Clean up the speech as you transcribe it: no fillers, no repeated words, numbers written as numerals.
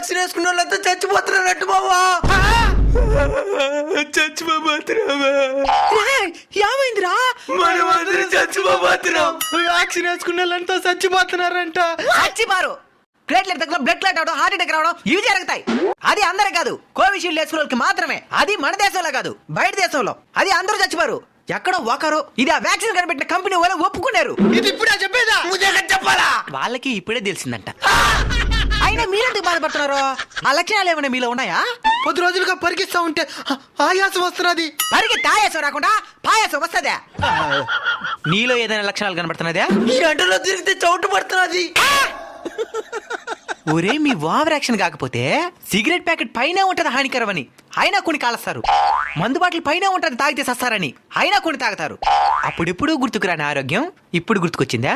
Vaccine వేసుకున్న వాళ్ళంతా చచ్చిపోతున్నారట్టు బావా. చచ్చిపోతున్నావా? ఏమైందిరా? మనం అందరం చచ్చిపోతున్నాం. వ్యాక్సిన్ వేసుకున్న వాళ్ళంతా చచ్చిపోతున్నారంట. చచ్చిపోరు. ప్లేట్లెట్ దగ్గర బ్లడ్ క్లాట్ అవడం, హార్ట్ అటాక్ రావడం ఇవి జరుగుతాయి. అది అందరూ కాదు, కోవిషీల్డ్ వేసుకున్న వాళ్ళకి మాత్రమే. అది మన దేశంలో కాదు, బయట దేశంలో. అది అందరూ చచ్చిపోరు, ఎక్కడో ఒకరు. ఇది ఆ వ్యాక్సిన్ కనిపెట్టిన కంపెనీ వాళ్ళు ఒప్పుకున్నారు. ఇది ఇప్పుడే చెప్పేదా? చెప్పాలా? వాళ్ళకి ఇప్పుడే తెలిసిందంట. అయినా మీరెందుకు బాధపడుతున్నారు? ఆ లక్షణాలు ఏమైనా మీలో ఉన్నాయా? 10 రోజులుగా పరిగిస్తా ఉంటే ఆయాసం వస్తున్నది. పరిగెత్తి ఆయాసం రాకుండా పాయాసం వస్తుందా? నీలో ఏదైనా లక్షణాలు కనబడుతున్నదా? ఈ ఎండలో తిరిగితే చౌటు పడుతున్నది. ఒరే, మీ ఓవర్ యాక్షన్ కాకపోతే సిగరెట్ ప్యాకెట్ పైన ఉంటది హానికరం అని అయినా కొన్ని కాలుస్తారు. మందు బాటిల్ పైన ఉంటది తాగితే సస్తారని అయినా కొన్ని తాగుతారు. అప్పుడెప్పుడు గుర్తుకురాని ఆరోగ్యం ఇప్పుడు గుర్తుకొచ్చిందా?